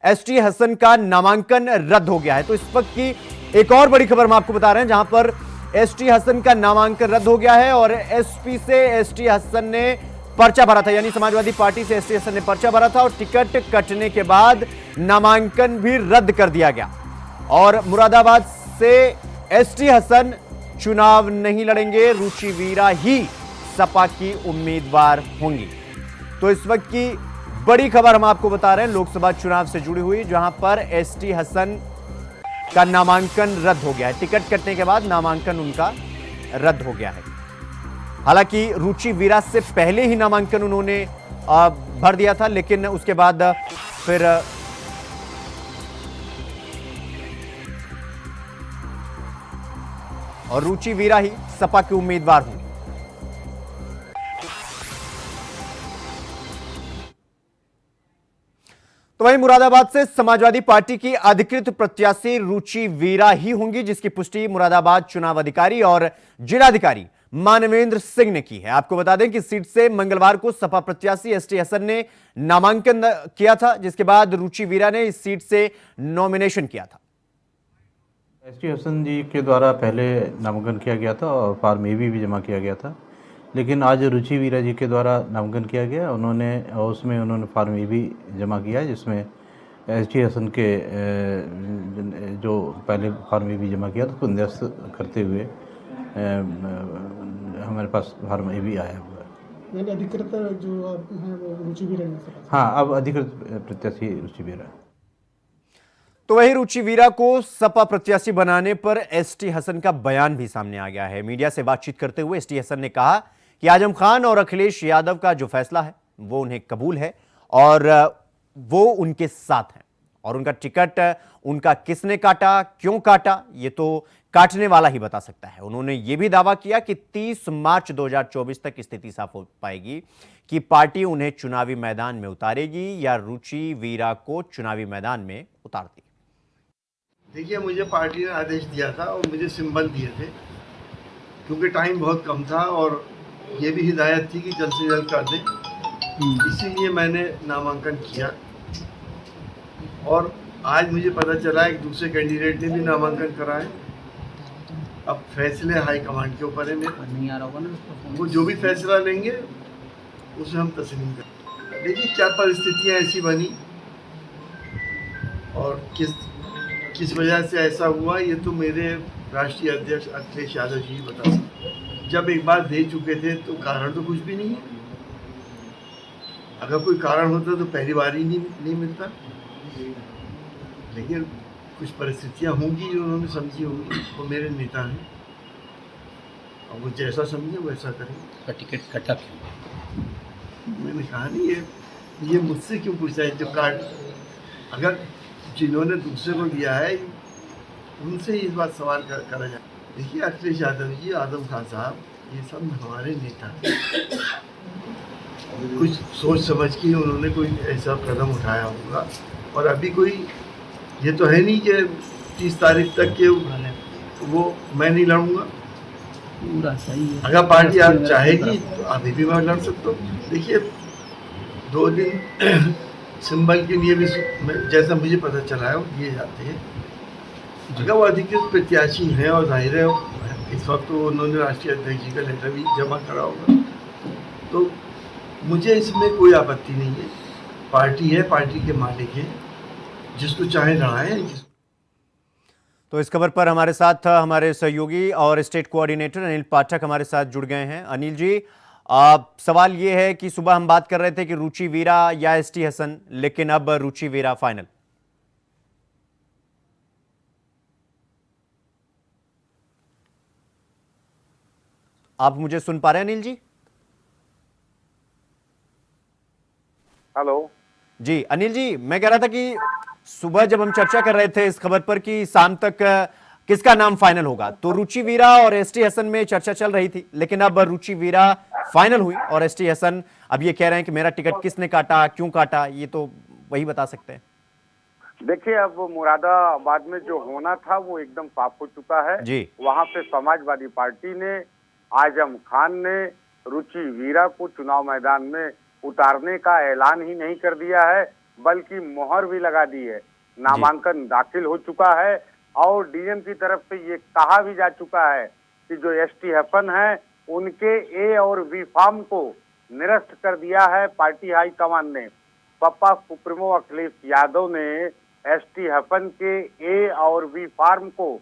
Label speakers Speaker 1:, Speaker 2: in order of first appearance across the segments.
Speaker 1: ST Hasan का नामांकन रद्द हो गया है। तो इस वक्त की एक और बड़ी खबर हम आपको बता रहे हैं, जहां पर एसटी हसन का नामांकन रद्द हो गया है और एसपी से एसटी हसन ने पर्चा भरा था, यानी समाजवादी पार्टी से एसटी हसन ने पर्चा भरा था और टिकट कटने के बाद नामांकन भी रद्द कर दिया गया और मुरादाबाद से एसटी हसन चुनाव नहीं लड़ेंगे, रुचि वीरा ही सपा की उम्मीदवार होंगी। तो इस वक्त की बड़ी खबर हम आपको बता रहे हैं लोकसभा चुनाव से जुड़ी हुई, जहां पर एसटी हसन का नामांकन रद्द हो गया है। टिकट कटने के बाद नामांकन उनका रद्द हो गया है। हालांकि रुचि वीरा से पहले ही नामांकन उन्होंने भर दिया था, लेकिन उसके बाद फिर और रुचि वीरा ही सपा के उम्मीदवार होंगे। तो वहीं मुरादाबाद से समाजवादी पार्टी की अधिकृत प्रत्याशी रुचि वीरा ही होंगी, जिसकी पुष्टि मुरादाबाद चुनाव अधिकारी और जिलाधिकारी मानवेंद्र सिंह ने की है। आपको बता दें कि सीट से मंगलवार को सपा प्रत्याशी एसटी हसन ने नामांकन किया था, जिसके बाद रुचि वीरा ने इस सीट से नॉमिनेशन किया था।
Speaker 2: एसटी हसन जी के द्वारा पहले नामांकन किया गया था और फॉर्म ए भी जमा किया गया था, लेकिन आज रुचि वीरा जी के द्वारा नामांकन किया गया। उसमें उन्होंने फॉर्म ए भी जमा किया है, जिसमें एसटी हसन के जो पहले फॉर्म ए भी जमा किया था उसको निरस्त करते हुए हमारे पास फॉर्म ए भी आया हुआ है।
Speaker 3: अधिकृत जो आप हैं वो रुचि वीरा।
Speaker 2: हाँ, अब अधिकृत प्रत्याशी रुचि वीरा।
Speaker 1: तो वही रुचि वीरा को सपा प्रत्याशी बनाने पर एसटी हसन का बयान भी सामने आ गया है। मीडिया से बातचीत करते हुए एसटी हसन ने कहा कि आजम खान और अखिलेश यादव का जो फैसला है वो उन्हें कबूल है और वो उनके साथ हैं और उनका टिकट उनका किसने काटा, क्यों काटा, ये तो काटने वाला ही बता सकता है। उन्होंने ये भी दावा किया कि 30 मार्च 2024 तक स्थिति साफ हो पाएगी कि पार्टी उन्हें चुनावी मैदान में उतारेगी या रुचि वीरा को चुनावी मैदान में उतारती।
Speaker 4: देखिए, मुझे पार्टी ने आदेश दिया था और मुझे सिंबल दिए थे, क्योंकि टाइम बहुत कम था और ये भी हिदायत थी कि जल्द से जल्द कर दें, इसीलिए मैंने नामांकन किया। और आज मुझे पता चला एक दूसरे कैंडिडेट ने भी नामांकन करा है। अब फैसले हाईकमांड के ऊपर है मेरे, वो जो भी फैसला लेंगे उसे हम तस्लीम करें। देखिए, क्या परिस्थितियाँ ऐसी बनी और किस वजह से ऐसा हुआ, ये तो मेरे राष्ट्रीय अध्यक्ष अखिलेश यादव जी बता सकते। जब एक बार दे चुके थे तो कारण तो कुछ भी नहीं है। अगर कोई कारण होता तो पहली बार ही नहीं मिलता, लेकिन कुछ परिस्थितियां होंगी जो उन्होंने समझी होंगी। वो मेरे नेता हैं और वो जैसा समझे वैसा करें।
Speaker 5: टिकट कटा क्यों?
Speaker 4: मैंने कहा नहीं, ये मुझसे क्यों पूछा है? जो कार्ड अगर जिन्होंने दूसरे को दिया है उनसे ही इस बात सवाल करा जाए। देखिए, अखिलेश यादव जी, आजम खान साहब, ये सब हमारे नेता हैं। कुछ सोच समझ के उन्होंने कोई ऐसा कदम उठाया होगा और अभी कोई ये तो है नहीं कि 30 तारीख तक के वो मैं नहीं लड़ूंगा।
Speaker 5: पूरा सही है।
Speaker 4: अगर पार्टी आप चाहेगी तो अभी भी मैं लड़ सकता हूँ। देखिए, 2 दिन सिंबल के लिए भी जैसा मुझे पता चला है वो दिए जाते हैं। अगर वो अधिकृत प्रत्याशी हैं और जाहिर है इस वक्त तो उन्होंने राष्ट्रीय अध्यक्ष जी का लेटर भी जमा करा होगा, तो मुझे इसमें कोई आपत्ति नहीं है। पार्टी है, पार्टी के मालिक हैं, जिसको चाहे लड़ाएं।
Speaker 1: तो इस खबर पर हमारे साथ हमारे सहयोगी और स्टेट कोऑर्डिनेटर अनिल पाठक हमारे साथ जुड़ गए हैं। अनिल जी, सवाल ये है कि सुबह हम बात कर रहे थे कि रुचि वीरा या एसटी हसन, लेकिन अब रुचि वीरा फाइनल। आप मुझे सुन पा रहे हैं अनिल जी?
Speaker 6: हेलो
Speaker 1: जी अनिल जी, मैं कह रहा था कि सुबह जब हम चर्चा कर रहे थे इस खबर पर कि शाम तक किसका नाम फाइनल होगा, तो रुचि वीरा और एसटी हसन में चर्चा चल रही थी, लेकिन अब रुचि वीरा फाइनल हुई और एसटी हसन अब ये कह रहे हैं कि मेरा टिकट किसने काटा, क्यों काटा, ये तो वही बता सकते हैं।
Speaker 6: देखिए, अब मुरादाबाद में जो होना था वो एकदम साफ हो चुका है
Speaker 1: जी।
Speaker 6: वहां पे समाजवादी पार्टी ने, आजम खान ने रुचि वीरा को चुनाव मैदान में उतारने का ऐलान ही नहीं कर दिया है, बल्कि मोहर भी लगा दी है। नामांकन दाखिल हो चुका है और डीएम की तरफ से ये कहा भी जा चुका है कि जो एसटी हसन है उनके ए और बी फार्म को निरस्त कर दिया है पार्टी हाईकमान ने। सपा सुप्रीमो अखिलेश यादव ने एसटी हसन के ए और बी फार्म को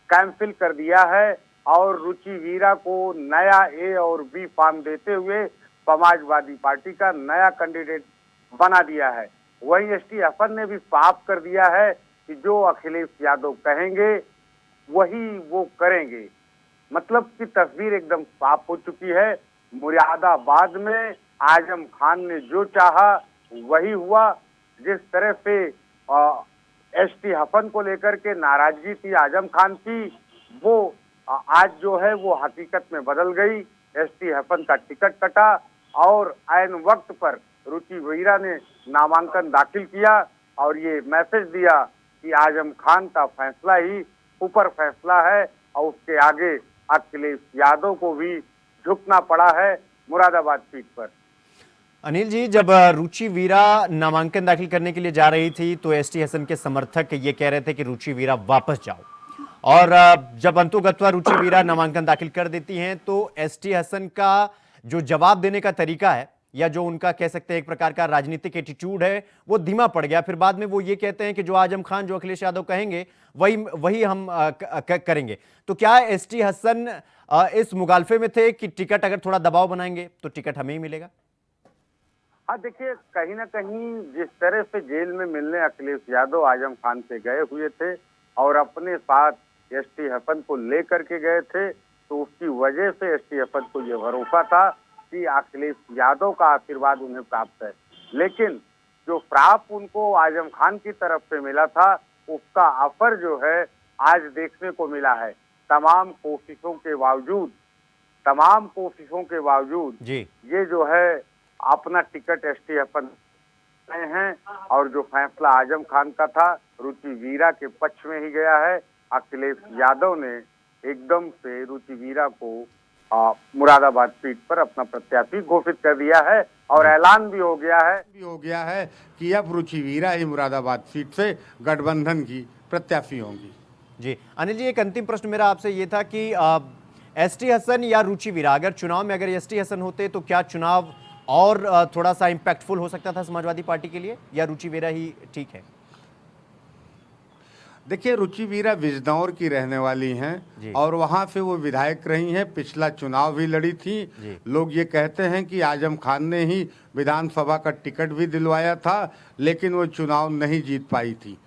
Speaker 6: कैंसिल कर दिया है और रुचि वीरा को नया ए और बी फार्म देते हुए समाजवादी पार्टी का नया कैंडिडेट बना दिया है। वहीं एसटी हसन ने भी साफ कर दिया है कि जो अखिलेश यादव कहेंगे वही वो करेंगे। मतलब की तस्वीर एकदम साफ हो चुकी है। मुरादाबाद में आजम खान ने जो चाहा वही हुआ। जिस तरह से एसटी हसन को लेकर के नाराजगी थी आजम खान की, वो आज जो है वो हकीकत में बदल गई। एसटी हसन का टिकट कटा और ऐन वक्त पर रुचि वीरा ने नामांकन दाखिल किया और ये मैसेज दिया कि आजम खान का फैसला ही ऊपर फैसला है और उसके आगे अखिलेश यादव को भी झुकना पड़ा है मुरादाबाद सीट पर।
Speaker 1: अनिल जी, जब रुचि वीरा नामांकन दाखिल करने के लिए जा रही थी तो एसटी हसन के समर्थक ये कह रहे थे कि रुचि वीरा वापस जाओ, और जब अंतोगत्वा रुचि वीरा नामांकन दाखिल कर देती हैं तो एसटी हसन का जो जवाब देने का तरीका है या जो उनका कह सकते हैं एक प्रकार का राजनीतिक एटीट्यूड है वो धीमा पड़ गया। फिर बाद में वो ये कहते हैं कि जो आजम खान, जो अखिलेश यादव कहेंगे वही हम करेंगे। तो क्या एसटी हसन इस मुगालफे में थे कि टिकट अगर थोड़ा दबाव बनाएंगे तो टिकट हमें ही मिलेगा?
Speaker 6: हाँ देखिए, कहीं ना कहीं जिस तरह से जेल में मिलने अखिलेश यादव आजम खान से गए हुए थे और अपने साथ एसटी हसन को लेकर के गए थे, तो उसकी वजह से एसटी हसन को यह भरोसा था कि अखिलेश यादव का आशीर्वाद उन्हें प्राप्त है। लेकिन जो प्राप्त उनको आजम खान की तरफ से मिला था उसका असर जो है आज देखने को मिला है। तमाम कोशिशों के बावजूद
Speaker 1: जी
Speaker 6: ये जो है अपना टिकट एसटी हसन हैं और जो फैसला आजम खान का था रुचि वीरा के पक्ष में ही गया है। अखिलेश यादव ने एकदम से रुचि वीरा को मुरादाबाद सीट पर अपना प्रत्याशी घोषित कर दिया है और ऐलान भी हो गया है
Speaker 7: कि अब रुचि वीरा ही मुरादाबाद सीट से गठबंधन की प्रत्याशी होंगी।
Speaker 1: जी अनिल जी, एक अंतिम प्रश्न मेरा आपसे ये था कि एसटी हसन या रुचि वीरा, अगर चुनाव में अगर एसटी हसन होते तो क्या चुनाव और थोड़ा सा इम्पैक्टफुल हो सकता था समाजवादी पार्टी के लिए, या रुचि वीरा ही ठीक है?
Speaker 7: देखिए, रुचि वीरा बिजनौर की रहने वाली हैं और वहाँ से वो विधायक रही हैं, पिछला चुनाव भी लड़ी थी। लोग ये कहते हैं कि आजम खान ने ही विधानसभा का टिकट भी दिलवाया था लेकिन वो चुनाव नहीं जीत पाई थी।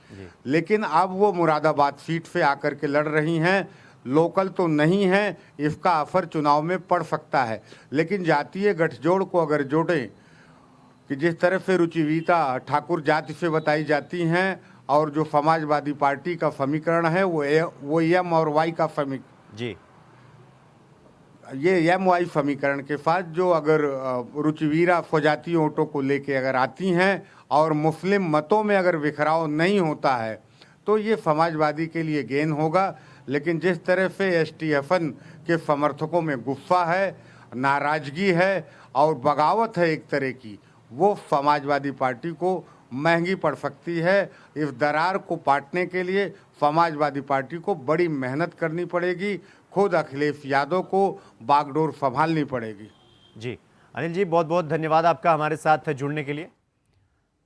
Speaker 7: लेकिन अब वो मुरादाबाद सीट से आकर के लड़ रही हैं। लोकल तो नहीं है, इसका असर चुनाव में पड़ सकता है, लेकिन जातीय गठजोड़ को अगर जोड़ें कि जिस तरह से रुचि वीरा ठाकुर जाति से बताई जाती हैं और जो समाजवादी पार्टी का समीकरण है वो एम और वाई का ये एम वाई समीकरण के साथ जो अगर रुचि वीरा स्वजातीय वोटों को लेके अगर आती हैं और मुस्लिम मतों में अगर बिखराव नहीं होता है तो ये समाजवादी के लिए गेन होगा। लेकिन जिस तरह से एसटी हसन के समर्थकों में गुस्सा है, नाराजगी है और बगावत है एक तरह की, वो समाजवादी पार्टी को महंगी पड़ सकती है। इस दरार को पाटने के लिए समाजवादी पार्टी को बड़ी मेहनत करनी पड़ेगी, खुद अखिलेश यादव को बागडोर संभालनी पड़ेगी।
Speaker 1: जी अनिल जी, बहुत बहुत धन्यवाद आपका हमारे साथ जुड़ने के लिए।